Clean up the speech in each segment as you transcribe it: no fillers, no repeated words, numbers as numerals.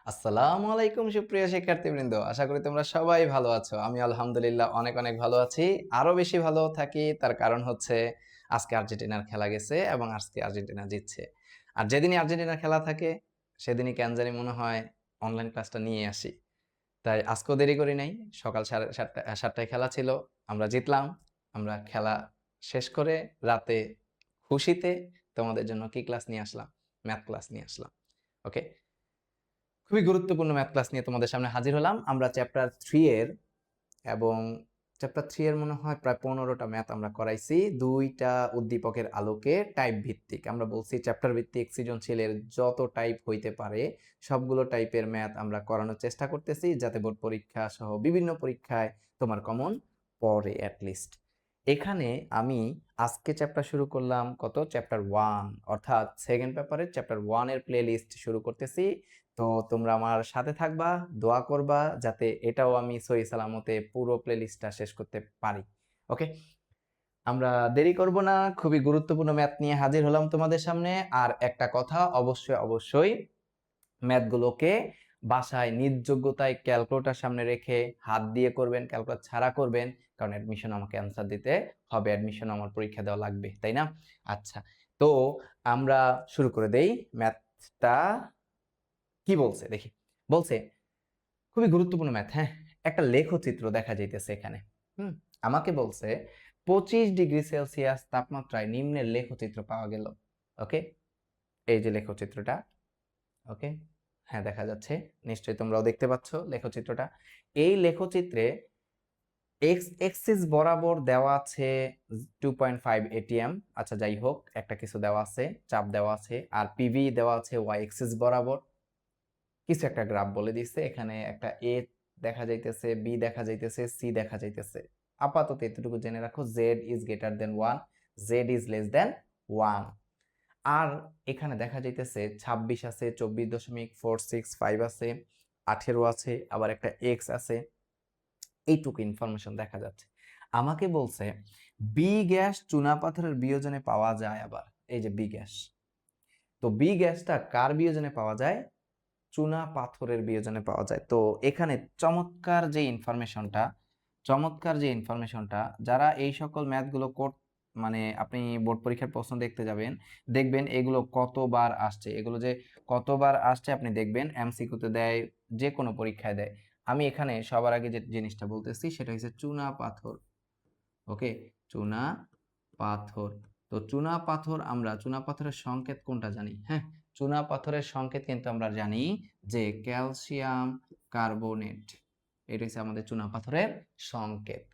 আসসালামু আলাইকুম সুপ্রিয় শিক্ষার্থীবৃন্দ, আশা করি তোমরা সবাই ভালো আছো। আমি আলহামদুলিল্লাহ অনেক অনেক ভালো আছি। আরো বেশি ভালো থাকি তার কারণ হচ্ছে আজকে আর্জেন্টিনার খেলা গেছে এবং আজকে আর্জেন্টিনা জিতছে। আর যেদিনই আর্জেন্টিনার খেলা থাকে সেদিনই কেন জানি মনে হয় অনলাইন ক্লাসটা নিয়ে আসি। তাই আজকেও দেরি করি নাই। সকাল 7:30টায় খেলা ছিল, আমরা জিতলাম। আমরা খেলা শেষ করে রাতে খুশিতে তোমাদের জন্য কি ক্লাস নিয়ে আসলাম? ম্যাথ ক্লাস নিয়ে আসলাম। ওকে, খুবই গুরুত্বপূর্ণ ম্যাথ ক্লাস নিয়ে তোমাদের সামনে হাজির হলাম। আমরা চ্যাপ্টার 3 এর এবং চ্যাপ্টার 3 এর মনে হয় প্রায় 15টা ম্যাথ আমরা করাইছি, দুইটা উদ্দীপকের আলোকে টাইপ ভিত্তিক। আমরা বলছি চ্যাপ্টার ভিত্তিক সৃজনশীলের যত টাইপ হইতে পারে সবগুলো টাইপের ম্যাথ আমরা করানোর চেষ্টা করতেছি, যাতে বোর্ড পরীক্ষা সহ বিভিন্ন পরীক্ষায় তোমার কমন পড়ে অ্যাটলিস্ট। এখানে আমি আজকে চ্যাপ্টার শুরু করলাম কত, চ্যাপ্টার 1, অর্থাৎ সেকেন্ড পেপারের চ্যাপ্টার 1 এর প্লে লিস্ট শুরু করতেছি। তো তোমরা আমার সাথে থাকবা, দোয়া করবা যাতে এটাও আমি সহি সালামতে পুরো প্লে লিস্টটা শেষ করতে পারি। ওকে, আমরা দেরি করব না, খুবই গুরুত্বপূর্ণ ম্যাথ নিয়ে হাজির হলাম তোমাদের সামনে। আর একটা কথা, অবশ্যই অবশ্যই ম্যাথগুলোকে বাসায় নিজ যোগ্যতায় ক্যালকুলেটর সামনে রেখে হাত দিয়ে করবেন, ক্যালকুলেটর ছাড়া করবেন, কারণ অ্যাডমিশন আমাকে অ্যান্সার দিতে হবে, অ্যাডমিশন আমার পরীক্ষা দেওয়া লাগবে, তাই না? আচ্ছা, তো আমরা শুরু করে দেই। ম্যাথটা কি বলছে দেখি। বলছে খুবই গুরুত্বপূর্ণ ম্যাথ। হ্যাঁ, একটা লেখচিত্র দেখা যাইতেছে এখানে। আমাকে বলছে 25 ডিগ্রি সেলসিয়াস তাপমাত্রায় নিম্নের লেখচিত্র পাওয়া গেল। ওকে, এই যে লেখচিত্রটা। ওকে, হ্যাঁ দেখা যাচ্ছে, নিশ্চয়ই তোমরাও দেখতে পাচ্ছ লেখচিত্রটা। এই লেখচিত্রে এক্স এক্সিস বরাবর দেওয়া আছে 2.5 এটিএম। আচ্ছা যাই হোক, একটা কিছু দেওয়া আছে, চাপ দেওয়া আছে, আর পিভি দেওয়া আছে ওয়াই এক্সিস বরাবর। কিছু একটা গ্রাফ বলে দিচ্ছে, এখানে একটা এ দেখা যাইতেছে, বি দেখা যাইতেছে, সি দেখা যাইতেছে। আপাতত এতটুকু জেনে রাখো, Z is greater than 1, Z is less than 1। আর এখানে দেখা যাইতেছে 26 আছে, 24.465 আছে, 18 আছে, আবার একটা এক্স আছে। এইটুকু ইনফরমেশন দেখা যাচ্ছে। আমাকে বলছে বি গ্যাস চুনাপাথরের বিয়োজনে পাওয়া যায়। আবার এই যে বি গ্যাস, তো বি গ্যাসটা কার বিয়োজনে পাওয়া যায়? চুনা পাথরের বিয়োজনে পাওয়া যায়। তো এখানে চমৎকার যে ইনফরমেশনটা যারা এই সকল ম্যাথগুলো মানে আপনি বোর্ড পরীক্ষার প্রশ্ন দেখতে যাবেন, দেখবেন এগুলো কতবার আসছে, এগুলো যে কতবার আসছে আপনি দেখবেন, এমসিকিউতে দেয়, যে কোনো পরীক্ষায় দেয়। আমি এখানে সবার আগে যে জিনিসটা বলতেছি সেটা হচ্ছে চুনা পাথর। ওকে, চুনা পাথর। তো চুনা পাথর, আমরা চুনা পাথরের সংকেত কোনটা জানি? হ্যাঁ, চুনা পাথরের সংকেত কিন্তু আমরা জানি যে ক্যালসিয়াম কার্বনেট। এটা হচ্ছে আমাদের চুনা পাথরের সংকেত।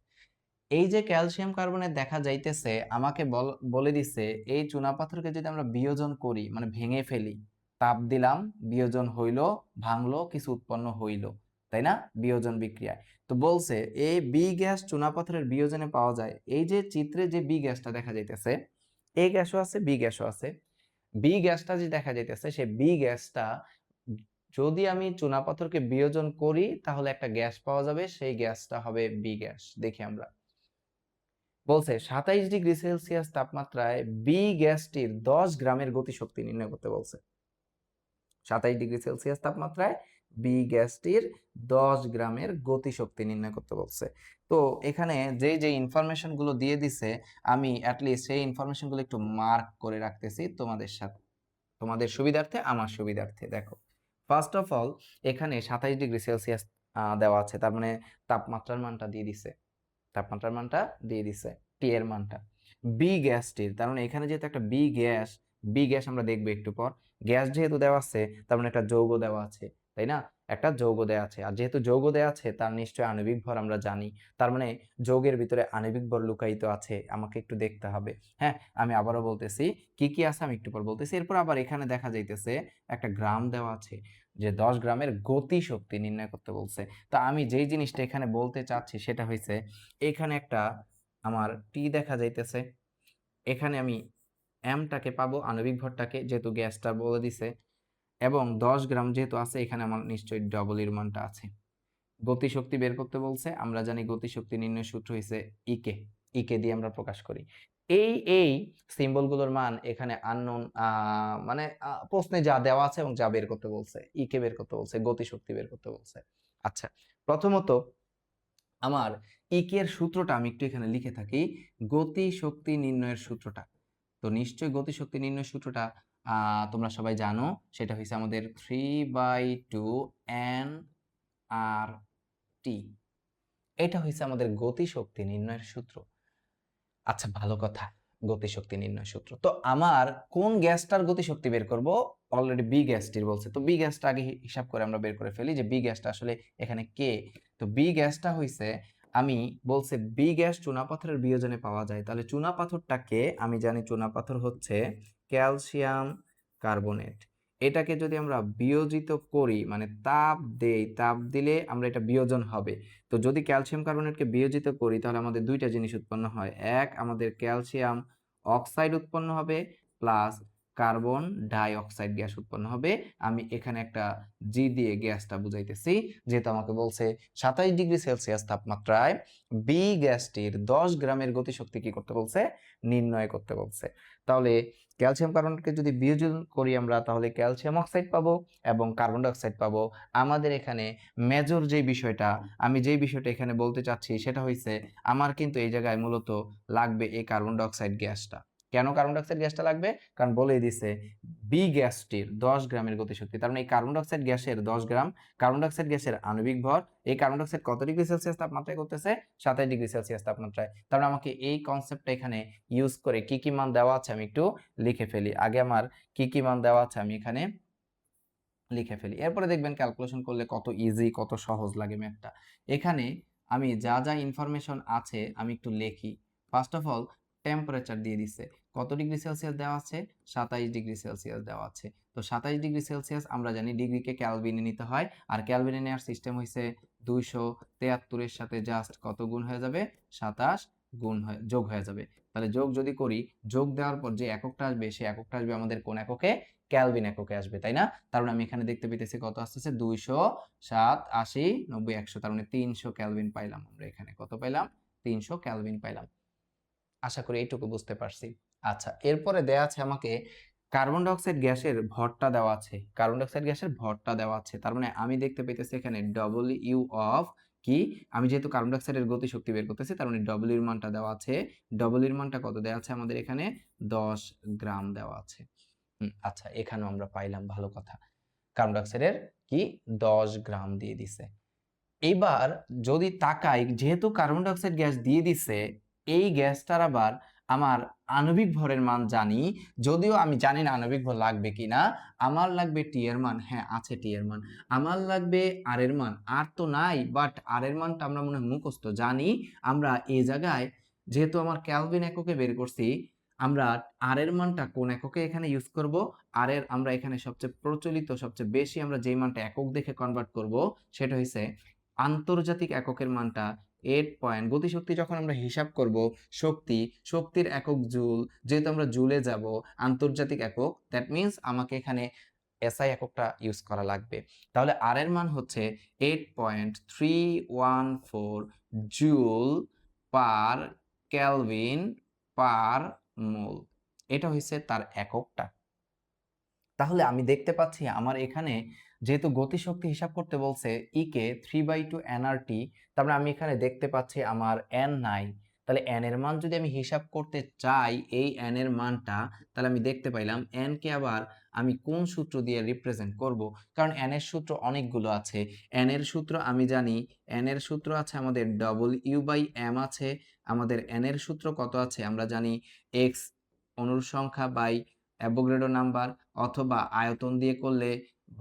এই যে ক্যালসিয়াম কার্বনেট দেখা যাইতেছে, আমাকে বলে দিছে এই চুনা পাথরকে যদি আমরা বিয়োজন করি, মানে ভেঙে ফেলি, তাপ দিলাম, বিয়োজন হইল, ভাঙলো, কিছু উৎপন্ন হইল, তাই না? বিয়োজন বিক্রিয়ায়। তো বলছে এই বি গ্যাস চুনা পাথরের বিয়োজনে পাওয়া যায়। এই যে চিত্রে যে বি গ্যাসটা দেখা যাইতেছে, এ গ্যাসও আছে, বি গ্যাসও আছে। বি গ্যাসটা যে দেখা যাইতেছে, সেই বি গ্যাসটা যদি আমি চুনা পাথরকে বিয়োজন করি তাহলে একটা গ্যাস পাওয়া যাবে, সেই গ্যাসটা হবে বি গ্যাস। দেখি আমরা, বলছে 27 ডিগ্রি সেলসিয়াস তাপমাত্রায় বি গ্যাসটির 10 গ্রামের গতিশক্তি নির্ণয় করতে বলছে। 27 ডিগ্রি সেলসিয়াস তাপমাত্রায় বি গ্যাসটির 10 গ্রামের গতিশক্তি নির্ণয় করতে বলছে। তো এখানে যে যে ইনফরমেশন গুলো দিয়ে দিছে, আমি অ্যাটলিস্ট সেই ইনফরমেশন গুলো একটু মার্ক করে রাখতেছি তোমাদের সাথে, তোমাদের সুবিধার্থে, আমার সুবিধার্থে। দেখো, ফার্স্ট অফ অল এখানে 27 ডিগ্রি সেলসিয়াস দেওয়া আছে, তার মানে তাপমাত্রার মানটা দিয়ে দিছে, তাপমাত্রার মানটা দিয়ে দিছে, টি এর মানটা। বি গ্যাসটির, তার মানে এখানে যেহেতু একটা বি গ্যাস আমরা দেখবো একটু পর, গ্যাস যেহেতু দেওয়া আছে তার মানে একটা যৌগ দেওয়া আছে, তাই না? একটা যৌগ দেওয়া আছে, আর যেহেতু যৌগ দেওয়া আছে তার নিশ্চয়ই আণবিক ভর আমরা জানি, তার মানে যৌগের ভিতরে আণবিক ভর লুকায়িত আছে, আমাকে একটু দেখতে হবে। হ্যাঁ, আমি আবারও বলতেছি কি কি আছে আমি একটু পর বলতেছি। এরপর আবার এখানে দেখা যাইতেছে একটা গ্রাম দেওয়া আছে, যে 10 গ্রামের গতি শক্তি নির্ণয় করতে বলছে। তা আমি যেই জিনিসটা এখানে বলতে চাচ্ছি সেটা হয়েছে, এখানে একটা আমার টি দেখা যাইতেছে, এখানে আমি এমটাকে পাবো, আণবিক ভরটাকে, যেহেতু গ্যাসটা বলে দিছে, এবং 10 গ্রাম যেহেতু আছে এখানে আমার নিশ্চয়ই ডবল এর মানটা আছে। গতিশক্তি বের করতে বলছে, আমরা জানি গতিশক্তি নির্ণয় সূত্র হয়েছে ইকে, ইকে দিয়ে আমরা প্রকাশ করি। এই সিম্বলগুলোর মান এখানে আননোন, মানে প্রশ্নে যা দেওয়া আছে এবং যা বের করতে বলছে, কে বের করতে বলছে, গতিশক্তি বের করতে বলছে। আচ্ছা, প্রথমত আমার এর সূত্রটা আমি একটু এখানে লিখে থাকি, গতিশক্তি নির্ণয়ের সূত্রটা। তো নিশ্চয়ই গতিশক্তি নির্ণয়ের সূত্রটা তোমরা সবাই জানো, সেটা হচ্ছে আমাদের 3/2 nRT। এটা হচ্ছে আমাদের গতিশক্তি নির্ণয়ের সূত্র। আচ্ছা, ভালো কথা, গতিশক্তি নির্ণয় সূত্র। তো আমার কোন গ্যাসটার গতিশক্তি বের করব? অলরেডি বি গ্যাসটির বলছে, তো বি গ্যাসটা আগে হিসাব করে আমরা বের করে ফেলি যে বি গ্যাসটা আসলে এখানে কে। তো বি গ্যাসটা হইছে, আমি বলছে বি গ্যাস চুনাপাথরের বিয়োজনে পাওয়া যায়, তাহলে চুনাপাথরটাকে আমি জানি চুনাপাথর হচ্ছে ক্যালসিয়াম কার্বনেট। এটাকে যদি আমরা বিয়োজিত করি, মানে তাপ দেই, তাপ দিলে আমরা এটা বিয়োজন হবে। তো যদি ক্যালসিয়াম কার্বনেটকে বিয়োজিত করি তাহলে আমাদের দুইটা জিনিস উৎপন্ন হয়, এক আমাদের ক্যালসিয়াম অক্সাইড উৎপন্ন হবে, plus carbon die oxide gas উৎপন্ন হবে। আমি এখানে একটা জি দিয়ে গ্যাসটা বুঝাইতেছি, যেহেতু আমাকে বলছে 27 ডিগ্রি সেলসিয়াস তাপমাত্রায় বি গ্যাসটির 10 গ্রামের গতিশক্তি কি করতে বলছে? নির্ণয় করতে বলছে। তাহলে ক্যালসিয়াম কার্বনেটকে যদি বিয়োজন করি আমরা, তাহলে ক্যালসিয়াম অক্সাইড পাবো এবং কার্বন ডাই অক্সাইড পাবো। আমাদের এখানে মেজর যে বিষয়টা, আমি যেই বিষয়টা এখানে বলতে চাচ্ছি সেটা হইছে, আমার কিন্তু এই জায়গায় মূলত লাগবে এই কার্বন ডাই অক্সাইড গ্যাসটা। কেন কার্বন ডাই অক্সাইড গ্যাসটা লাগবে? কারণ বলেই দিছে বি গ্যাসটির 10 গ্রামের গতিশক্তি, তার মানে এই কার্বন ডাই অক্সাইড গ্যাসের 10 গ্রাম। কার্বন ডাই অক্সাইড গ্যাসের আণবিক ভর, এই কার্বন ডাই অক্সাইড কত ডিগ্রি সেলসিয়াস তাপমাত্রায় করতেছে? 27 ডিগ্রি সেলসিয়াস তাপমাত্রায়। তার মানে আমাকে এই কনসেপ্টটা এখানে ইউজ করে কি কি মান দেওয়া আছে আমি একটু লিখে ফেলি। আগে আমার কি কি মান দেওয়া আছে আমি এখানে লিখে ফেলি, এরপরে দেখবেন ক্যালকুলেশন করলে কত ইজি, কত সহজ লাগে ম্যাথটা। এখানে আমি যা যা ইনফরমেশন আছে আমি একটু লিখি। ফার্স্ট অফ অল টেম্পারেচার দিয়ে দিছে, কত ডিগ্রি সেলসিয়াস দেওয়া আছে? 27 ডিগ্রি সেলসিয়াস দেওয়া আছে। তো 27 ডিগ্রি সেলসিয়াস আমরা জানি ডিগ্রিকে ক্যালভিনে নিতে হয়, আর ক্যালভিনে নেওয়ার সিস্টেম হয়েছে 273 এর সাথে জাস্ট কত গুণ হয়ে যাবে? 27 গুণ হয়ে যোগ হয়ে যাবে। তাহলে যোগ যদি করি, যোগ দেওয়ার পর যে এককটা আসবে সে এককটা আসবে আমাদের কোন এককে? ক্যালভিন এককে আসবে, তাই না? তার মানে আমি এখানে দেখতে পেতেছি কত আসতেছে, 207, 80, 90, 100, তার মানে 300 ক্যালভিন পাইলাম। আমরা এখানে কত পাইলাম? 300 ক্যালভিন পাইলাম। আশা করি এইটুকু বুঝতে পারছি। আচ্ছা, এরপরে দেয়া আছে আমাকে কার্বন ডাই অক্সাইড গ্যাসের ভরটা দেওয়া আছে, কার্বন ডাই অক্সাইড গ্যাসের ভরটা দেওয়া আছে। তার মানে আমি দেখতে পেতেছি এখানে ডব্লিউ অফ কি, আমি যেহেতু কার্বন ডাই অক্সাইডের গতিশক্তি বের করতেছি, তার মানে ডব্লিউ এর মানটা দেওয়া আছে। ডব্লিউ এর মানটা কত দেওয়া আছে আমাদের এখানে? 10 গ্রাম দেওয়া আছে। আচ্ছা, এখানেও আমরা পাইলাম, ভালো কথা। কার্বন ডাই অক্সাইডের কি 10 গ্রাম দিয়ে দিছে। এবার যদি তাকাই, যেহেতু কার্বন ডাই অক্সাইড গ্যাস দিয়ে দিছে, এই গ্যাসটার আবার আমার আণবিক ভরের মান জানি, যদিও আমি জানি না আণবিক ভর লাগবে কিনা। আমার লাগবে টি এর মান, হ্যাঁ আছে টি এর মান। আমার লাগবে আর এর মান, আর তো নাই, বাট আর এর মানটা আমরা মনে হয় মুখস্থ জানি। আমরা এই জায়গায় যেহেতু আমার ক্যালভিন এককে বের করছি, আমরা আর এর মানটা কোন এককে এখানে ইউজ করব? আর এর আমরা এখানে সবচেয়ে প্রচলিত, সবচেয়ে বেশি আমরা যেই মানটা একক দেখে কনভার্ট করব সেটা হইছে আন্তর্জাতিক এককের মানটা 8 পয়েন্ট। গতিশক্তি যখন আমরা হিসাব করব, শক্তির একক জুল, যেহেতু আমরা জুলে যাব, আন্তর্জাতিক একক, দ্যাট মিন্স আমাকে এখানে এসআই এককটা ইউজ করা লাগবে। তাহলে আর এর মান হচ্ছে 8.314 জুল পার কেলভিন পার মোল। এটা হচ্ছে তার এককটা। তাহলে আমি দেখতে পাচ্ছি আমার এখানে যেহেতু গতিশক্তি হিসাব করতে বলছে কে 3/2 nRT, তারপরে আমি এখানে দেখতে পাচ্ছি আমার n নাই। তাহলে n এর মান যদি আমি হিসাব করতে চাই, এই n এর মানটা, তাহলে আমি দেখতে পাইলাম n কে আবার আমি কোন সূত্র দিয়ে রিপ্রেজেন্ট করব, কারণ n এর সূত্র অনেকগুলো আছে। n এর সূত্র আমি জানি, n এর সূত্র আছে আমাদের W/m আছে, আমাদের n এর সূত্র কত আছে আমরা জানি, x অণুর সংখ্যা বাই অ্যাভোগাড্রো নাম্বার, অথবা আয়তন দিয়ে করলে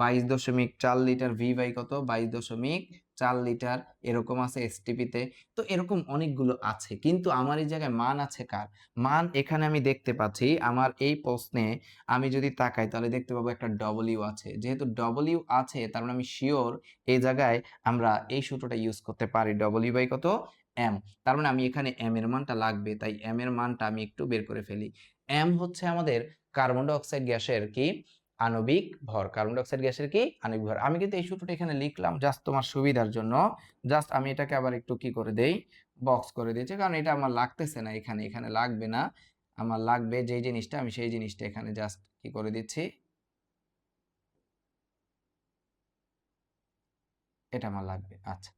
22.4 লিটার, ভি বাই কত 22.4 লিটার, এরকম আছে এসটিপিতে। তো এরকম অনেকগুলো আছে, কিন্তু আমার এই জায়গায় মান আছে কার? মান এখানে আমি দেখতে পাচ্ছি আমার এই প্রশ্নে, আমি যদি তাকাই তাহলে দেখতে পাবো একটা ডব্লিউ আছে। যেহেতু ডব্লিউ আছে তার মানে আমি শিওর এই জায়গায় আমরা এই সূত্রটা ইউজ করতে পারি, ডব্লিউ বাই কত এম। তার মানে আমি এখানে এম এর মানটা লাগবে, তাই এম এর মানটা আমি একটু বের করে ফেলি। এম হচ্ছে আমাদের কার্বন ডাই অক্সাইড গ্যাসের কি আণবিক ভর, কার্বন ডাই অক্সাইড গ্যাসের কি আণবিক ভর। আমি কিন্তু এই সূত্রটা এখানে লিখলাম জাস্ট তোমার সুবিধার জন্য, জাস্ট আমি এটাকে আবার একটু কি করে দেই, বক্স করে দিয়েছি, কারণ এটা আমার লাগতেছে না এখানে, এখানে লাগবে না। আমার লাগবে যেই জিনিসটা, আমি সেই জিনিসটা এখানে জাস্ট কি করে দিচ্ছি, এটা আমার লাগবে। আচ্ছা,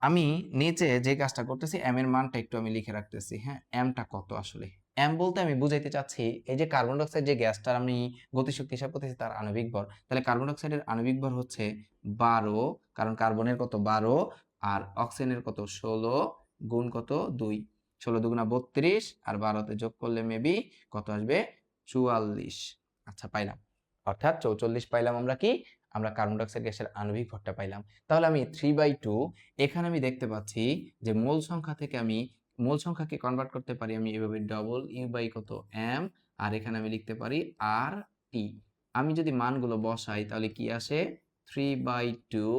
আমি নিচে যে কাজটা করতেছি এম এর মানটা একটু আমি লিখে রাখতেছি। হ্যাঁ, এমটা কত আসলে, এম বলতে আমি বুঝাইতে চাচ্ছি এই যে কার্বন ডাইঅক্সাইড যে গ্যাসটার আমি গতিশক্তি হিসাব করতেছি তার আণবিক ভর, তাহলে কার্বন ডাইঅক্সাইডের আণবিক ভর হচ্ছে 12, কারণ কার্বনের কত 12 আর অক্সিজেনের কত 16 গুণ কত 2, 16 দুগুণা 32 আর 12তে যোগ করলে মেবি কত আসবে 44। আচ্ছা, পাইলাম, অর্থাৎ 44 পাইলাম। আমরা কি, আমরা কার্বন ডাইঅক্সাইড গ্যাসের আণবিক ভরটা পাইলাম। তাহলে আমি 3/2, এখানে আমি দেখতে পাচ্ছি যে মোল সংখ্যা থেকে আমি মোল সংখ্যাকে কনভার্ট করতে পারি আমি এভাবে ডবল ইউ বাই কত এম, আর এখানে আমি লিখতে পারি আর টি। আমি যদি মানগুলো বসাই তাহলে কি আসে, 3/2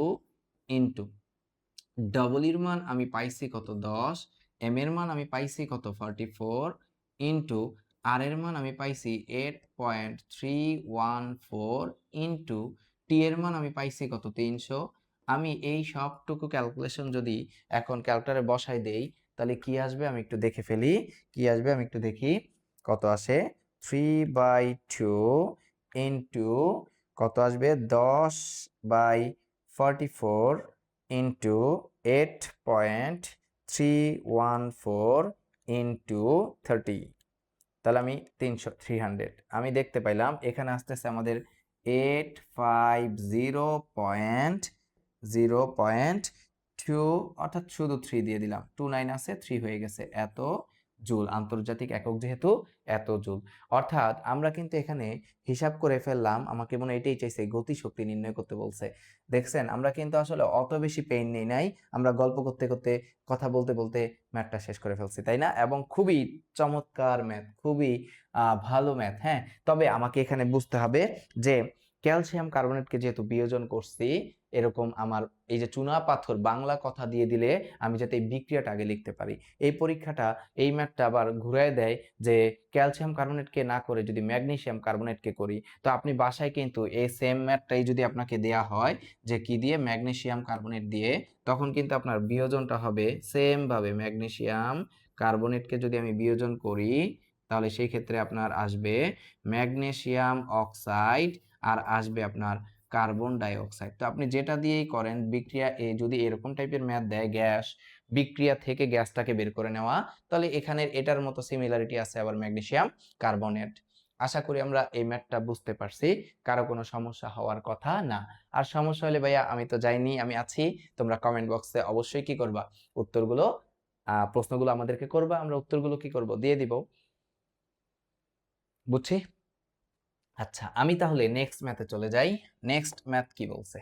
ইন্টু ডবল এর মান আমি পাইছি কত 10, এম এর মান আমি পাইছি কত 44, ইন্টু আর এর মান আমি পাইছি 8.314, ইন্টু টি এর মান আমি পাইছি কত 300। আমি এই সবটুকু ক্যালকুলেশন যদি এখন ক্যালকুলেটরে বসাই দেই তাহলে কি আসবে আমি একটু দেখে ফেলি, কি আসবে আমি একটু দেখি কত আসে, 3/2 ইন্টু কত আসবে 10/44 ইন্টু 8.314 ইন্টু 30, তাহলে আমি 300 আমি দেখতে পাইলাম এখানে আসতেছে আমাদের 850.2, অর্থাৎ শুধু 3 দিয়ে দিলাম, 29 আছে 3 হয়ে গেছে এত জুল, আন্তর্জাতিক একক যেহেতু এত জুল। অর্থাৎ আমরা কিন্তু এখানে হিসাব করে ফেললাম, আমাকে মনে হয় এটাই চাইছে, গতিশক্তি নির্ণয় করতে বলছে। দেখছেন আমরা কিন্তু আসলে অত বেশি পেইন নেই নাই, আমরা গল্প করতে করতে কথা বলতে বলতে ম্যাথটা শেষ করে ফেলছি, তাই না? এবং খুবই চমৎকার ম্যাথ, খুবই ভালো ম্যাথ। হ্যাঁ, তবে আমাকে এখানে বুঝতে হবে যে ক্যালসিয়াম কার্বনেটকে যেহেতু বিয়োজন করছি, এরকম আমার এই যে চুনা পাথর বাংলা কথা দিয়ে দিলে আমি যাতে এই বিক্রিয়াটা আগে লিখতে পারি। এই পরীক্ষাটা, এই ম্যাথটা আবার ঘুরায় দেয় যে ক্যালসিয়াম কার্বনেটকে না করে যদি ম্যাগনেসিয়াম কার্বনেটকে করি, তো আপনি বাসায় কিন্তু এই সেম ম্যাথটাই যদি আপনাকে দেয়া হয় যে কি দিয়ে, ম্যাগনেসিয়াম কার্বনেট দিয়ে, তখন কিন্তু আপনার বিয়োজনটা হবে সেম ভাবে, ম্যাগনেসিয়াম কার্বনেটকে যদি আমি বিয়োজন করি তাহলে সেই ক্ষেত্রে আপনার আসবে ম্যাগনেসিয়াম অক্সাইড আর আসবে আপনার কার্বন ডাই অক্সাইড। তো আপনি যেটা দিয়েই করেন বিক্রিয়া, যদি এরকম টাইপের ম্যাথ দেয় গ্যাস বিক্রিয়া থেকে গ্যাসটাকে বের করে নেওয়া, তাহলে এখানের এটার মতো সিমিলারিটি আছে আবার ম্যাগনেসিয়াম কার্বনেট। আশা করি আমরা এই ম্যাথটা বুঝতে পারছি, কারো কোনো সমস্যা হওয়ার কথা না। আর সমস্যা হলে ভাইয়া আমি তো যাইনি, আমি আছি, তোমরা কমেন্ট বক্সে অবশ্যই কি করবা, উত্তরগুলো প্রশ্নগুলো আমাদেরকে করবা, আমরা উত্তরগুলো কি করব দিয়ে দিব। বুঝছি। আচ্ছা, আমি তাহলে নেক্সট ম্যাথে চলে যাই। নেক্সট ম্যাথ কি বলছে,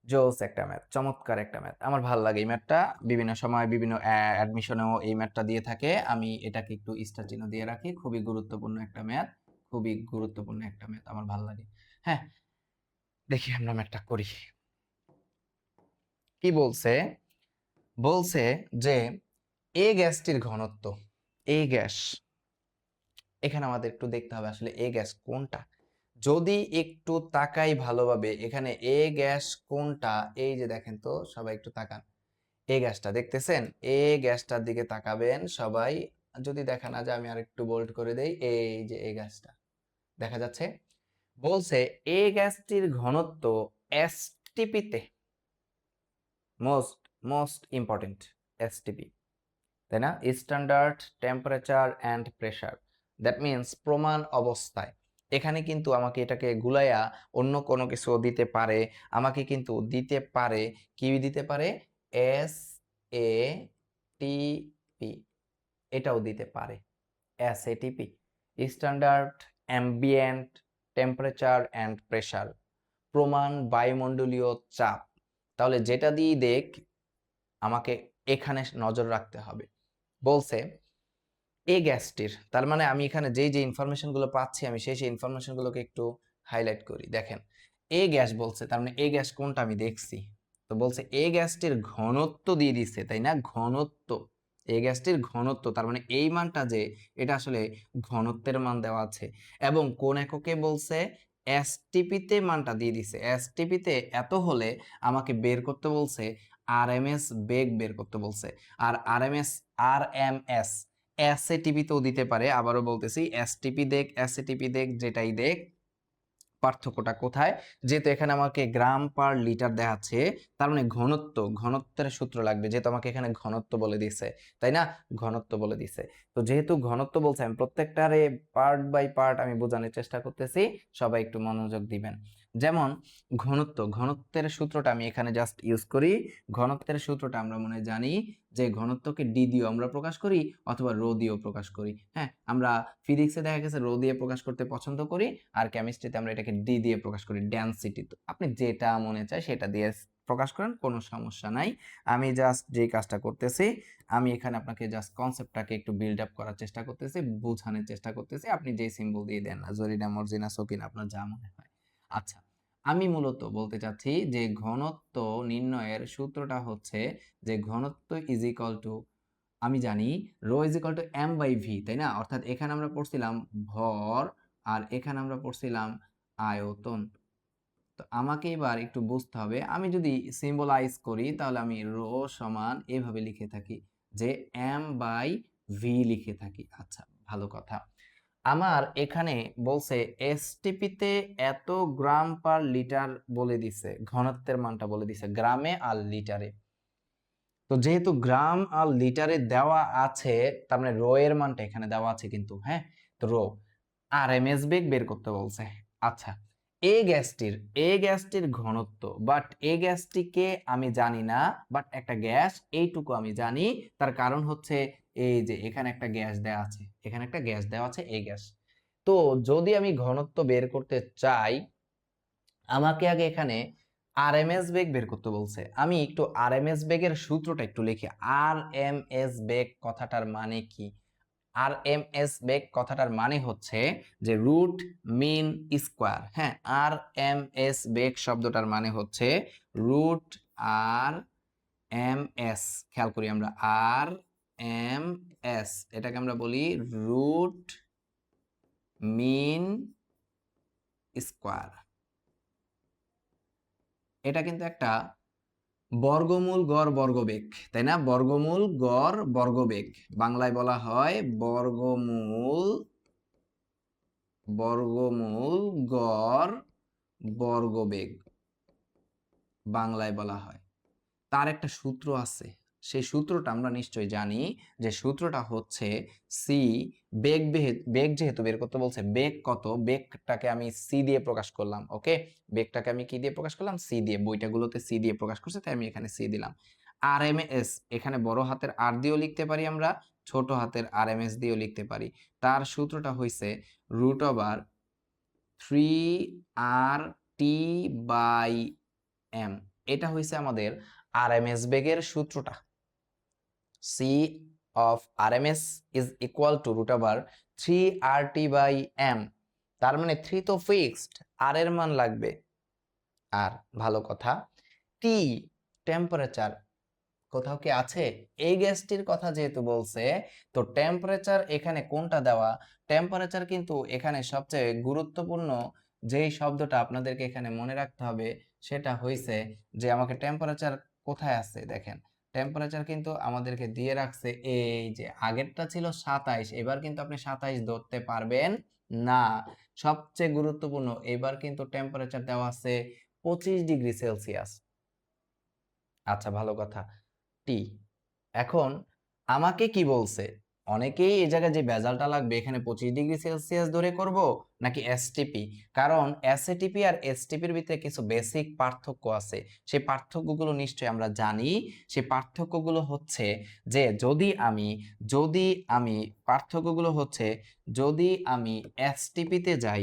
জোস একটা ম্যাথ, চমৎকার একটা ম্যাথ, আমার ভালো লাগে এই ম্যাথটা, বিভিন্ন সময় বিভিন্ন অ্যাডমিশনেও এই ম্যাথটা দিয়ে থাকে, আমি এটাকে একটু স্টার চিহ্ন দিয়ে রাখি, খুবই গুরুত্বপূর্ণ একটা ম্যাথ, খুবই গুরুত্বপূর্ণ একটা ম্যাথ, আমার ভালো লাগে। হ্যাঁ, দেখি আমরা ম্যাথটা করি। কি বলছে, বলছে যে এ গ্যাসটির ঘনত্ব, এ গ্যাস, এখানে আমাদের একটু দেখতে হবে আসলে এ গ্যাস কোনটা। যদি একটু তাকাই ভালোভাবে এখানে এ গ্যাস কোনটা, এই যে দেখেন তো সবাই একটু তাকান, এ গ্যাসটা দেখতেছেন, এ গ্যাসটার দিকে তাকাবেন সবাই, যদি দেখা না যায় আমি আর একটু বোল্ড করে দেই, এই যে এ গ্যাসটা দেখা যাচ্ছে। বলছে এ গ্যাসটির ঘনত্ব এসটিপি তে, মোস্ট মোস্ট ইম্পর্টেন্ট, এসটিপি, তাই না, standard temperature and pressure, that means প্রমাণ অবস্থায়। এখানে কিন্তু আমাকে এটাকে গুলাইয়া অন্য কোনো কিছু দিতে পারে, আমাকে কিন্তু দিতে পারে, কি দিতে পারে, এস এ টি পি, এটাও দিতে পারে, S A T P, standard ambient temperature and pressure, প্রমাণ বায়ুমণ্ডলীয় চাপ। তাহলে যেটা দিয়ে দেখ আমাকে এখানে নজর রাখতে হবে। বলছে এ গ্যাসটির, তার মানে আমি এখানে যেই যে ইনফরমেশন গুলো পাচ্ছি আমি সেই সেই ইনফরমেশন গুলোকে একটু হাইলাইট করি। দেখেন এ গ্যাস বলছে, তার মানে এ গ্যাস কোনটা আমি দেখছি, তো বলছে এ গ্যাসটির ঘনত্ব দিয়ে দিচ্ছে, তাই না, ঘনত্ব, এ গ্যাসটির ঘনত্ব, তার মানে এই মানটা যে এটা আসলে ঘনত্বের মান দেওয়া আছে, এবং কোন এককে বলছে, এসটিপি তে মানটা দিয়ে দিছে, এসটিপি তে এত হলে আমাকে বের করতে বলছে আরএমএস বেগ বের করতে বলছে। আর আরএমএস এসএটিপি তো দিতে পারে, আবারও বলতেছি এসটিপি দেখ এসএটিপি দেখ যেটাই দেখ, পার্থক্যটা কোথায়? যেহেতু এখানে আমাকে গ্রাম পার লিটার দেখাচ্ছে, তার মানে ঘনত্বের সূত্র লাগবে, যেহেতু আমাকে এখানে ঘনত্ব বলে দিছে, তাই না? ঘনত্ব বলে দিছে। তো যেহেতু ঘনত্ব বলছে, আমি প্রত্যেকটারে পার্ট বাই পার্ট আমি বোঝানোর চেষ্টা করতেছি, সবাই একটু মনোযোগ দিবেন। যেমন ঘনত্বের সূত্রটা আমি এখানে জাস্ট ইউজ করি। ঘনত্বের সূত্রটা আমরা মনে হয় জানি যে ঘনত্বকে ডি দিয়েও আমরা প্রকাশ করি অথবা রো দিয়েও প্রকাশ করি। হ্যাঁ, আমরা ফিজিক্সে দেখা গেছে রো দিয়ে প্রকাশ করতে পছন্দ করি, আর কেমিস্ট্রিতে আমরা এটাকে ডি দিয়ে প্রকাশ করি, ডেনসিটি। তো আপনি যেটা মনে চায় সেটা দিয়ে প্রকাশ করেন, কোনো সমস্যা নাই। আমি জাস্ট যে কাজটা করতেছি, আমি এখানে আপনাকে জাস্ট কনসেপ্টটাকে একটু বিল্ড আপ করার চেষ্টা করতেছি, বোঝানোর চেষ্টা করতেছি। আপনি যে সিম্বল দিয়ে দেন না, জরিনা মর্জিনা সকিনা, আপনার যা মনে হয়। আচ্ছা, আমি মূলত বলতে চাচ্ছি যে ঘনত্ব নির্ণয়ের সূত্রটা হচ্ছে যে ঘনত্ব ইজ ইকুয়াল টু, আমি জানি rho is equal to M by V, তাই না? অর্থাৎ এখানে আমরা পড়ছিলাম ভর, আর এখানে আমরা পড়ছিলাম আয়তন। তো আমাকে এবার একটু বুঝতে হবে, আমি যদি সিম্বলাইজ করি তাহলে আমি রো সমান এভাবে লিখে থাকি যে এম বাই ভি লিখে থাকি। আচ্ছা, ভালো কথা। আমার এখানে বলছে এসটিপিতে এত গ্রাম পার লিটার বলে দিছে, ঘনত্বের মানটা বলে দিছে গ্রামে আর লিটারে। তো যেহেতু গ্রাম আর লিটারে দেওয়া আছে, তার মানে রো এর মানটা এখানে দেওয়া আছে কিন্তু, হ্যাঁ। তো রো আরএমএস বেগ বের করতে বলছে। আচ্ছা, এ গ্যাসটির ঘনত্ব, বাট এ গ্যাসটিকে আমি জানি না, বাট একটা গ্যাস এইটুকু আমি জানি। তার কারণ হচ্ছে এই যে এখানে একটা গ্যাস দেওয়া আছে, এখানে একটা গ্যাস দেওয়া আছে, এই গ্যাস। তো যদি আমি ঘনত্ব বের করতে চাই, আমাকে আগে এখানে আরএমএস বেগ বের করতে বলছে। আমি একটু আরএমএস বেগের সূত্রটা একটু লিখি। আরএমএস বেগ কথাটার মানে কি? আরএমএস বেগ কথাটার মানে হচ্ছে যে রুট মিন স্কোয়ার। হ্যাঁ, আরএমএস বেগ শব্দটার মানে হচ্ছে রুট আর এম এস। খেয়াল করি আমরা, আর এম এস এটাকে আমরা বলি রুট মিন স্কোয়ার। এটা কিন্তু একটা বর্গমূল গড় বর্গবেগ, তাই না? বর্গমূল গড় বর্গবেগ বাংলায় বলা হয় বর্গমূল গড় বর্গবেগ বাংলায় বলা হয়। তার একটা সূত্র আছে, সেই সূত্রটা আমরা নিশ্চয়ই জানি, যে সূত্রটা হচ্ছে সি, বেগ যেহেতু বের করতে বলছে, বেগ কত, বেগটাকে আমি সি দিয়ে প্রকাশ করলাম। ওকে, বেগটাকে আমি কি দিয়ে প্রকাশ করলাম? সি দিয়ে। বইটাগুলোতে সি দিয়ে প্রকাশ করছে, তাই আমি এখানে সি দিলাম। আরএমএস এখানে বড় হাতের আর দিয়েও লিখতে পারি আমরা, ছোট হাতের আরএমএস দিয়েও লিখতে পারি। তার সূত্রটা হইছে রুট ওভার 3RT/m। এটা হইছে আমাদের আরএমএস বেগের সূত্রটা। C of RMS is equal to root over 3RT/m। তার মানে 3 তো ফিক্সড, আর এর মান লাগবে। আর ভালো কথা, টি টেম্পারেচার কোথাও কি আছে? এই গ্যাসটির কথা যেহেতু বলছে, তো টেম্পারেচার এখানে কোনটা দেওয়া? টেম্পারেচার কিন্তু এখানে সবচেয়ে গুরুত্বপূর্ণ যেই শব্দটা আপনাদেরকে এখানে মনে রাখতে হবে, সেটা হইছে যে আমাকে টেম্পারেচার কোথায় আছে দেখেন। টেম্পারেচার কিন্তু আমাদেরকে দিয়ে রাখছে, এই যে আগেরটা ছিল 27, এবার কিন্তু আপনি 27 ধরতে পারবেন না। সবচেয়ে গুরুত্বপূর্ণ, এবার কিন্তু টেম্পারেচার দেওয়া আছে 25°C। আচ্ছা, ভালো কথা। টি এখন আমাকে কি বলছে? অনেকেই এই জায়গায় যে ভেজালটা লাগবে, এখানে 25°C ধরে করব নাকি এসটিপি? কারণ এসএটিপি আর এসটিপির ভিতরে কিছু বেসিক পার্থক্য আছে। সেই পার্থক্যগুলো নিশ্চয়ই আমরা জানি। সেই পার্থক্যগুলো হচ্ছে যে যদি আমি পার্থক্যগুলো হচ্ছে, যদি আমি এসটিপিতে যাই,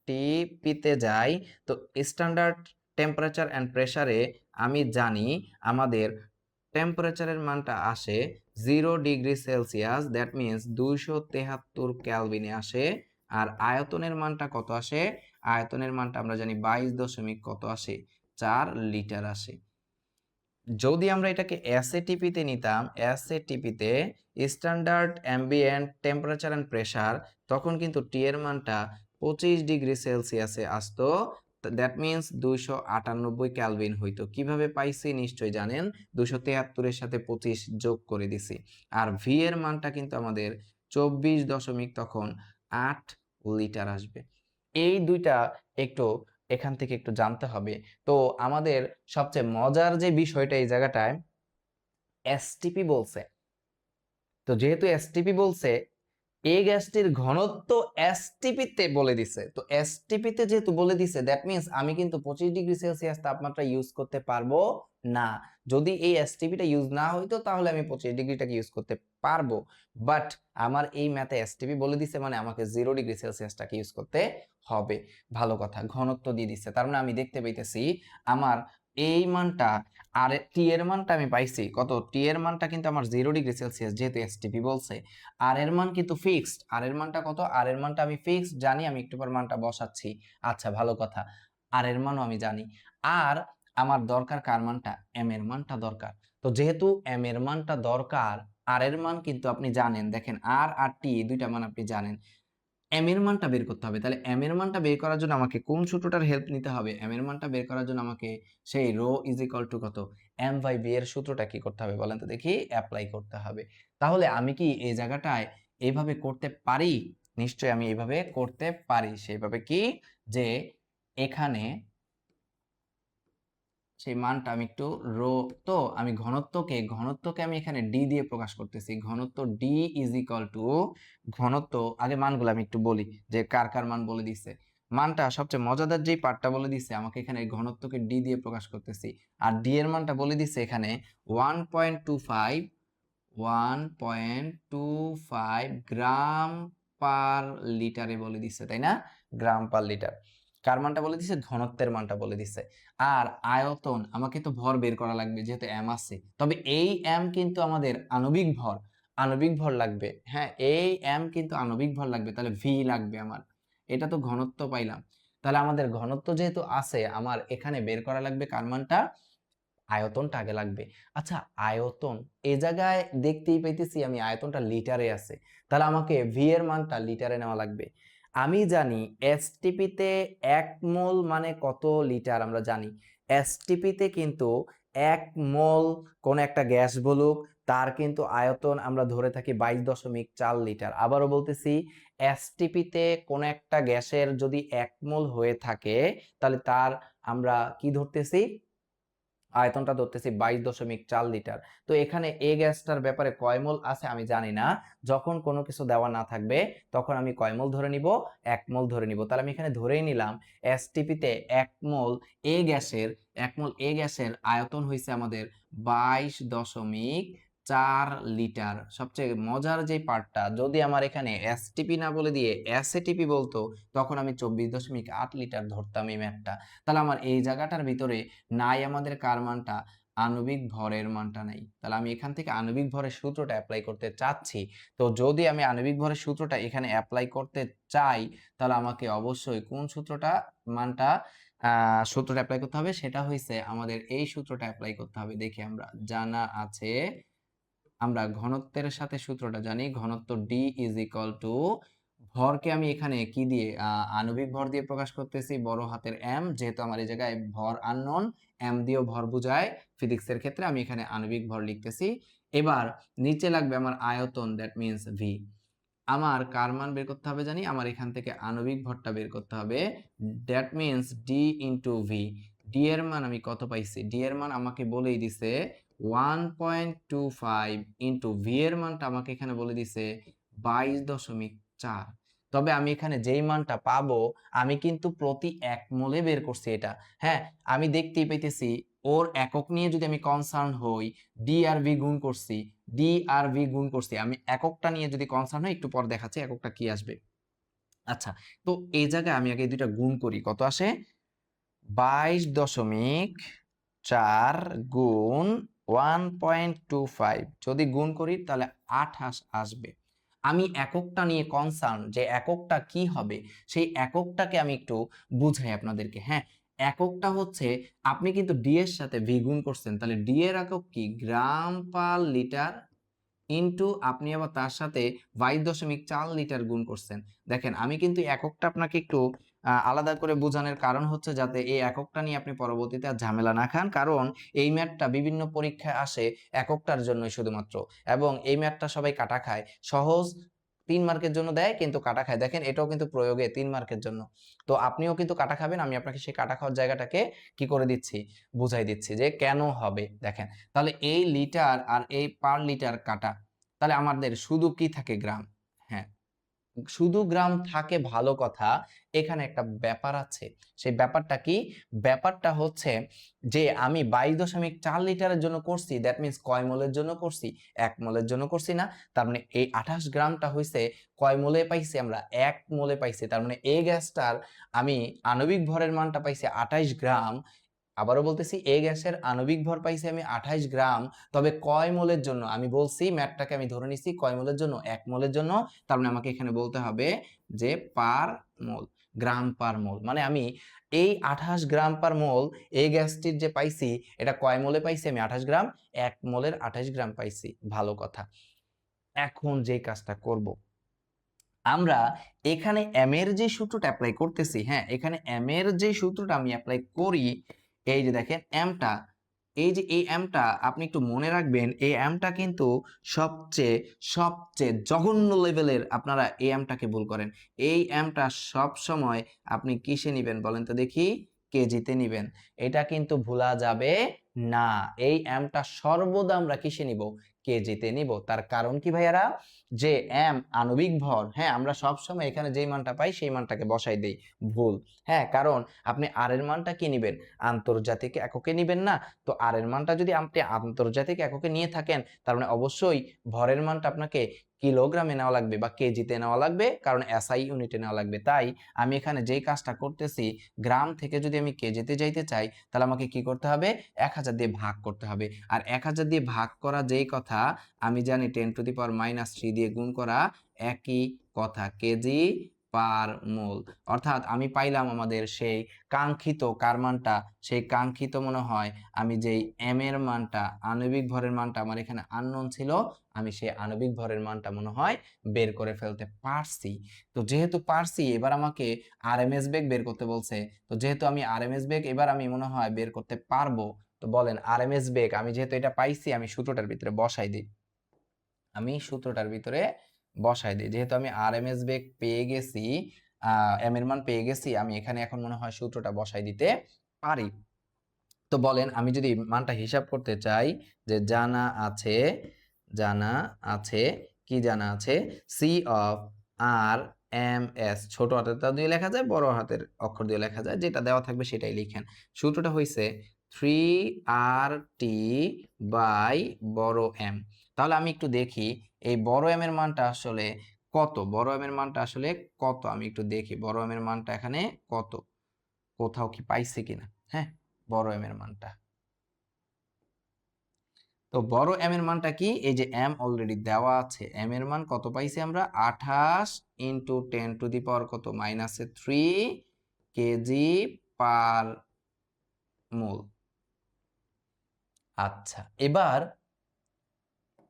এসটিপিতে যাই, তো স্ট্যান্ডার্ড টেম্পারেচার অ্যান্ড প্রেসারে আমি জানি আমাদের টেম্পারেচারের মানটা আসে 0°C, দ্যাট মিনস 273 কেলভিনে আসে। আর আয়তনের মানটা কত আসে? আয়তনের মানটা আমরা জানি 22 দশমিক কত আসে, 4 লিটার আসে। যদি আমরা এটাকে এসএটিপিতে নিতাম, এসএটিপিতে standard ambient temperature and pressure, তখন কিন্তু টি এর মানটা 25°C আসতো, দ্যাট মিন্স 298 কেলভিন হইতো। কিভাবে পাইছি নিশ্চয়ই জানেন, 273 এর সাথে 25 যোগ করে দিছি। আর ভি এর মানটা কিন্তু আমাদের 24 দশমিক তখন 8 লিটার আসবে। এই দুইটা একটু এখান থেকে একটু জানতে হবে। তো আমাদের সবচেয়ে মজার যে বিষয়টা এই জায়গাটায় এসটিপি বলছে। তো যেহেতু এসটিপি বলছে, এই গ্যাসটির ঘনত্ব এসটিপিতে বলে দিছে। তো এসটিপিতে যেহেতু বলে দিছে, দ্যাট মিন্স আমি কিন্তু 25°C তাপমাত্রা ইউজ করতে পারবো না। যদি এই এসটিপিটা ইউজ না হইতো তাহলে আমি 25°টাকে ইউজ করতে পারবো, বাট আমার এই ম্যাথে এসটিপি বলে দিছে মানে আমাকে 0°C ইউজ করতে হবে। ভালো কথা, ঘনত্ব দিয়ে দিচ্ছে, তার মানে আমি দেখতে পাইতেছি আমার এই মানটা আর টি এর মানটা আমি পাইছি কত, টি এর মানটা কিন্তু আমার 0°C যেহেতু এসটিপি বলছে। আর এর মান কিন্তু ফিক্সড, আর এর মানটা কত, আর এর মানটা আমি ফিক্সড জানি, আমি একটু পর মানটা বসাচ্ছি। আচ্ছা ভালো কথা, আর এর মানও আমি জানি। আর আমার দরকার কার মানটা, এম এর মানটা দরকার। তো যেহেতু এম এর মানটা দরকার, আর এর মান কিন্তু আপনি জানেন, দেখেন আর টি দুইটা মান আপনি জানেন, এম এর মানটা বের করতে হবে। তাহলে এম এর মানটা বের করার জন্য আমাকে কোন সূত্রটার হেল্প নিতে হবে, এম এর মানটা বের করার জন্য আমাকে সেই রো ইজ ইকুয়াল টু কত, এম বাই বি এর সূত্রটা কি করতে হবে বলেন তো দেখি, অ্যাপ্লাই করতে হবে। তাহলে আমি কি এই জায়গাটায় এইভাবে করতে পারি? নিশ্চয়ই আমি এইভাবে করতে পারি। সেইভাবে কি, যে এখানে সেই মানটা আমি একটু রো, তো আমি ঘনত্বকে আমি এখানে ডি দিয়ে প্রকাশ করতেছি। ঘনত্ব ডি ইজ ইকুয়াল টু, ঘনত্ব আগে মানগুলো আমি একটু বলি যে কার কার মান বলে দিচ্ছে। মানটা সবচেয়ে মজাদার যেই পার্টটা বলে দিচ্ছে আমাকে, এখানে ঘনত্বকে ডি দিয়ে প্রকাশ করতেছি। আর ডি এর মানটা বলে দিচ্ছে এখানে 1.25 1.25 গ্রাম পার লিটারে বলে দিচ্ছে, তাই না? গ্রাম পার লিটার। কার মানটা বলে দিচ্ছে, ঘনত্বের মানটা বলে দিচ্ছে। আর আয়তন, আমাকে তো ভর বের করা লাগবে যেহেতু এম আছে, তবে এই এম কিন্তু আমাদের আণবিক ভর, আণবিক ভর লাগবে। হ্যাঁ, এই এম কিন্তু আণবিক ভর লাগবে, তাহলে ভি লাগবে আমার। এটা তো ঘনত্ব পাইলাম, তাহলে আমাদের ঘনত্ব যেহেতু আছে, আমার এখানে বের করা লাগবে কার মানটা, আয়তনটা আগে লাগবে। আচ্ছা, আয়তন এই জায়গায় দেখতেই পাইতেছি আমি আয়তনটা লিটারে আছে, তাহলে আমাকে ভি এর মানটা লিটারে নেওয়া লাগবে। আমি জানি এসটিপি তে 1 মোল মানে কত লিটার, আমরা জানি এসটিপি তে কিন্তু 1 মোল কোন একটা গ্যাস বলুক, তার কিন্তু আয়তন আমরা ধরে থাকি 22.4 লিটার। আবারও বলতেছি, এসটিপি তে কোন একটা গ্যাসের যদি 1 মোল হয়ে থাকে, তাহলে তার আমরা কি ধরতেছি, আয়তনটা ধরতেছি 22.4 লিটার। তো এখানে এ গ্যাসটার ব্যাপারে কয় মোল আছে আমি জানি না। যখন কোনো কিছু দেওয়া না থাকবে তখন আমি কয় মোল ধরে নিব, 1 মোল ধরে নিব। তাহলে আমি এখানে ধরেই নিলাম এসটিপি তে 1 মোল এ গ্যাসের, 1 মোল এ গ্যাসের আয়তন হইছে আমাদের 22.4 লিটার। সবচেয়ে মজার যে পার্টটা, যদি আমার এখানে এসটিপি না বলে দিয়ে এসএটিপি বলতো, তখন আমি 24.8 লিটার ধরতাম এই ম্যাথটা। তাহলে আমার এই জায়গাটার ভিতরে নাই আমাদের কার মানটা, আণবিক ভরের মানটা নাই। তাহলে আমি এখান থেকে আণবিক ভরের সূত্রটা অ্যাপ্লাই করতে চাচ্ছি। তো যদি আমি আণবিক ভরের সূত্রটা এখানে অ্যাপ্লাই করতে চাই, তাহলে আমাকে অবশ্যই কোন সূত্রটা, মানটা সূত্রটা অ্যাপ্লাই করতে হবে, সেটা হইছে আমাদের এই সূত্রটা অ্যাপ্লাই করতে হবে। দেখি আমরা জানা আছে, আমরা ঘনত্বের সাথে সূত্রটা জানি, ঘনত্ব ডি ইজ ইকুয়াল টু, ভরকে আমি এখানে কি দিয়ে, আণবিক ভর দিয়ে প্রকাশ করতেছি, বড় হাতের এম, যেহেতু আমার এই জায়গায় ভর আননোন, এম দিয়েও ভর বোঝায় ফিজিক্সের ক্ষেত্রে, আমি এখানে আণবিক ভর লিখতেছি। এবার নিচে লাগবে আমার আয়তন, দ্যাট মিন্স ভি। আমার কার মান বের করতে হবে জানি, আমার এখান থেকে আণবিক ভরটা বের করতে হবে, that means D into V. D এর মান আমি কত পাইছি, ডি এর মান আমাকে বলেই দিছে 1.25 ইন্টু ভি এর মানটা আমাকে এখানে বলে দিছে 22.4। তবে আমি এখানে যেই মানটা পাবো, আমি কিন্তু প্রতি 1 মোলে বের করছি এটা। হ্যাঁ, আমি দেখতেই পাইতেছি ওর একক নিয়ে যদি আমি কনসার্ন হই, ডি আর ভি গুণ করছি, ডি আর ভি গুণ করছি, আমি এককটা নিয়ে যদি কনসার্ন হই, একটু পর দেখাচ্ছি এককটা কি আসবে। আচ্ছা, তো এই জায়গায় আমি আগে এই দুইটা গুণ করি, কত আসে, 22.4 গুণ 1.25 যদি গুণ করি তাহলে 28 আসবে। আমি এককটা নিয়ে কনসার্ন, যে এককটা কি হবে সেই এককটাকে আমি একটু বুঝাই আপনাদেরকে। হ্যাঁ, এককটা হচ্ছে, আপনি কিন্তু ডি এর সাথে ভি গুণ করছেন, তাহলে ডি এর একক কি, গ্রাম পার লিটার। ইনটু আপনি আবার তার সাথে 22.4 লিটার গুণ করছেন। দেখেন আমি কিন্তু এককটা আপনাকে একটু আলাদা করে বোঝানোর কারণ হচ্ছে যাতে এই এককটা নিয়ে আপনি পরবর্তীতে আর ঝামেলা না খান। কারণ এই ম্যাথটা বিভিন্ন পরীক্ষায় আসে এককটার জন্যই শুধুমাত্র, এবং এই ম্যাথটা সবাই কাটা খায়। সহজ 3 মার্কের জন্য দেয় কিন্তু কাটা খায়। দেখেন এটাও কিন্তু প্রয়োগে 3 মার্কের জন্য। তো আপনিও কিন্তু কাটা খাবেন। আমি আপনাকে সেই কাটা খাওয়ার জায়গাটাকে কি করে দিচ্ছি, বুঝাই দিচ্ছি যে কেন হবে। দেখেন তাহলে এই লিটার আর এই পার লিটার কাটা, তাহলে আমাদের শুধু কি থাকে, গ্রাম। হ্যাঁ, শুধু গ্রাম থাকে ভালো কথা, এখানে একটা ব্যাপার আছে। সেই ব্যাপারটা কি? ব্যাপারটা হচ্ছে যে আমি 22.4 লিটারের জন্য করছি, দ্যাট মিন্স কয় মোলের জন্য করছি, 1 মোলের জন্য করছি না। তার মানে এই 28 গ্রামটা হইছে কয় মোলে পাইছি আমরা, 1 মোলে পাইছি। তার মানে এই গ্যাসটার আমি আণবিক ভরের মানটা পাইছি 28 গ্রাম। আবারও বলতেছি, এই গ্যাসের আণবিক ভর পাইছি আমি 28 গ্রাম। তবে কয় মোলের জন্য? আমি বলছি ম্যাথটাকে আমি ধরে নিছি কয় মোলের জন্য, 1 মোলের জন্য। তার মানে আমাকে এখানে বলতে হবে যে পার মোল, গ্রাম পার মোল। মানে আমি এই 28 গ্রাম পার মোল এই গ্যাসটির যে পাইছি, এটা কয় মোলে পাইছি আমি? 28 গ্রাম। 1 মোলের 28 গ্রাম পাইছি, ভালো কথা। এখন যে কাজটা করব, আমরা এখানে এম এর যে সূত্রটা অ্যাপ্লাই করতেছি, হ্যাঁ এখানে এম এর যে সূত্রটা আমি অ্যাপ্লাই করি, এই যে দেখেন এমটা, এই যে এই এমটা আপনি একটু মনে রাখবেন, এই এমটা কিন্তু সবচেয়ে সবচেয়ে জঘন্য লেভেলের আপনারা এই এমটাকে ভুল করেন। এই এমটা সব সময় আপনি কিসে নিবেন বলেন তো দেখি? কেজিতে নিবেন। এটা কিন্তু ভুলা যাবে না। এই এমটা সর্বদা আমরা কিসে নিব? কেজিতে নিব। তার কারণ কি ভাইয়ারা? যে এম আণবিক ভর, হ্যাঁ আমরা সব সময় এখানে যেই মানটা পাই সেই মানটাকে বসাই দেই, ভুল। হ্যাঁ, কারণ আপনি আর এর মানটা কি নিবেন? আন্তর্জাতিক এককে নিবেন না। তো আর এর মানটা যদি আপনি আন্তর্জাতিক এককে নিয়ে থাকেন, তার মানে অবশ্যই ভরের মানটা আপনাকে কিলোগ্রামে নেওয়া লাগবে বা কেজিতে নেওয়া লাগবে, কারণ এসআই ইউনিটে নেওয়া লাগবে। তাই আমি এখানে যেই কাজটা করতেছি, গ্রাম থেকে যদি আমি কেজিতে যাইতে চাই, তাহলে আমাকে কি করতে হবে? 1000 দিয়ে ভাগ করতে হবে। আর 1000 দিয়ে ভাগ করা যেই কথা, আমি জানি 10⁻³ দিয়ে গুণ করা একই কথা, কেজি পার মোল। অর্থাৎ আমি পাইলাম আমাদের সেই কাঙ্ক্ষিত কার মানটা, সেই কাঙ্ক্ষিত মনে হয় আমি যেই এম এর মানটা, আণবিক ভরের মানটা আমার এখানে আননোন ছিল, আমি সেই আণবিক ভরের মানটা মনে হয় বের করে ফেলতে পারছি। তো যেহেতু পারছি, এবার আমাকে আরএমএস বেগ বের করতে বলছে। তো যেহেতু আমি আরএমএস বেগ এবার আমি মনে হয় বের করতে পারবো। তো বলেন আরএমএস বেগ আমি যেহেতু এটা পাইছি, আমি সূত্রটার ভিতরে বসাই দিই। আমি সূত্রটার ভিতরে বসাই দিই, যেহেতু আমি আরএমএস বেগ পেয়ে গেছি, এম এর মান পেয়ে গেছি, আমি এখানে এখন মনে হয় সূত্রটা বসাই দিতে পারি। তো বলেন আমি যদি মানটা হিসাব করতে চাই, যে জানা আছে, জানা আছে, কি জানা আছে? C of R M S, ছোট হাতের তা দিয়ে লেখা যায়, বড় হাতের অক্ষর দিয়ে লেখা যায়, যেটা দেওয়া থাকবে সেটাই লিখেন। সূত্রটা হইছে 3RT বাই বড় এম। তাহলে আমি একটু দেখি এই বড় এম এর মানটা আসলে কত, বড় এম এর মানটা আসলে কত, আমি একটু দেখি বড় এম এর মানটা এখানে কত, কোথাও কি পাইছি কিনা। হ্যাঁ, বড় এম এর মানটা, তো বড় এম এর মানটা কি? এই যে এম অলরেডি দেওয়া আছে, এম এর মান কত পাইছি আমরা? 28 ইন্টু 10⁻³ কত? -3 কেজি পার মোল। আচ্ছা, এবার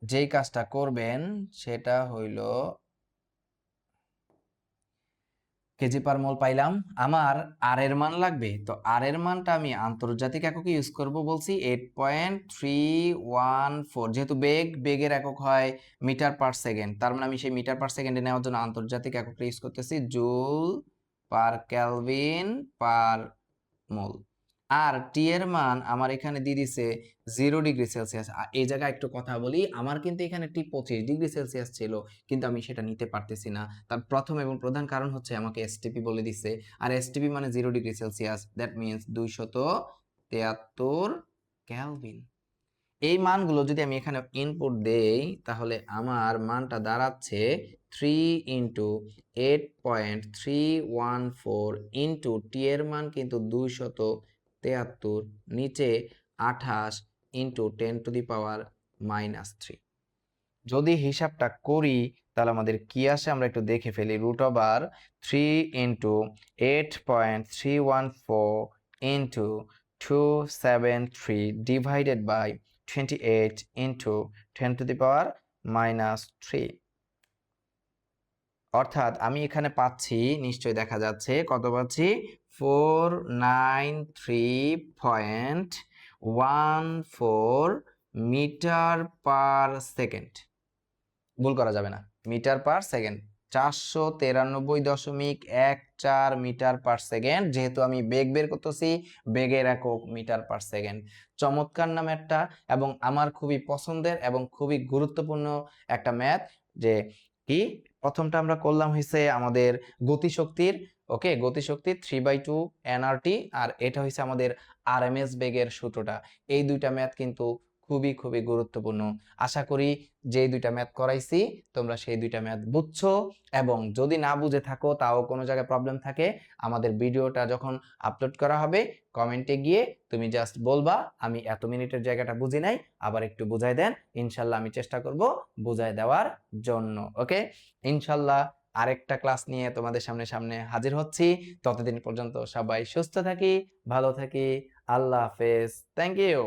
যেই কাজটা করবেন সেটা হইল, কেজি পার মোল পাইলাম, আমার আর এর মান লাগবে। তো আর এর মানটা আমি আন্তর্জাতিক এককে ইউজ করব বলছি 8.314, যেহেতু বেগের একক হয় মিটার পার সেকেন্ড, তার মানে আমি সেই মিটার পার সেকেন্ডে নেওয়ার জন্য আন্তর্জাতিক এককটা ইউজ করতেছি জুল পার কেলভিন পার মোল। আর টি এর মান আমার এখানে দিয়ে দিছে 0°C। এই জায়গায় একটু কথা বলি, আমার কিন্তু এখানে টি 25°C ছিল, কিন্তু আমি সেটা নিতে পারতেছি না। তার প্রথম এবং প্রধান কারণ হচ্ছে আমাকে এসটিপি বলে দিছে, আর এসটিপি মানে 0°C, দ্যাট মিনস 273 কেলভিন। এই মানগুলো যদি আমি এখানে ইনপুট দেই, তাহলে আমার মানটা দাঁড়াচ্ছে 3 ইন্টু 8.314 ইন্টু টি এর মান কিন্তু 273, নিচে 28 ইন্টু 10⁻³ যদি হিসাবটা করি, তাহলে আমাদের কি আসে আমরা একটু দেখে ফেলি। √3 into 8.314 into 273 divided by 28 into 10⁻³ -3 অর্থাৎ আমি এখানে পাচ্ছি, নিশ্চয়ই দেখা যাচ্ছে, কত পাচ্ছি? 493.14 মিটার পার সেকেন্ড। ভুল করা যাবে না, metre per second. 493.14 metre per second. যেহেতু আমি বেগ বের করতেছি, বেগের একক মিটার পার সেকেন্ড। চমৎকার নাম একটা, এবং আমার খুবই পছন্দের এবং খুবই গুরুত্বপূর্ণ একটা ম্যাথ। যে কি প্রথমটা আমরা করলাম হয়েছে আমাদের গতিশক্তির, ওকে, গতিশক্তি 3/2 nRT, আর এটা হয়েছে আমাদের আরএমএস বেগের সূত্রটা। এই দুইটা ম্যাথ কিন্তু খুবই খুবই গুরুত্বপূর্ণ। আশা করি যে দুইটা ম্যাথ করাইছি তোমরা সেই দুইটা ম্যাথ বুঝছো, এবং যদি না বুঝে থাকো, তাও কোনো জায়গায় প্রবলেম থাকে, আমাদের ভিডিওটা যখন আপলোড করা হবে কমেন্টে গিয়ে তুমি জাস্ট বলবা আমি এত মিনিটের জায়গাটা বুঝি নাই, আবার একটু বুঝাই দেন। ইনশাল্লাহ আমি চেষ্টা করব বুঝাই দেওয়ার জন্য। ওকে, ইনশাল্লাহ আরেকটা ক্লাস নিয়ে তোমাদের সামনে সামনে হাজির হচ্ছি। ততদিন পর্যন্ত সবাই সুস্থ থাকি, ভালো থাকি। আল্লাহ হাফেজ। Thank you.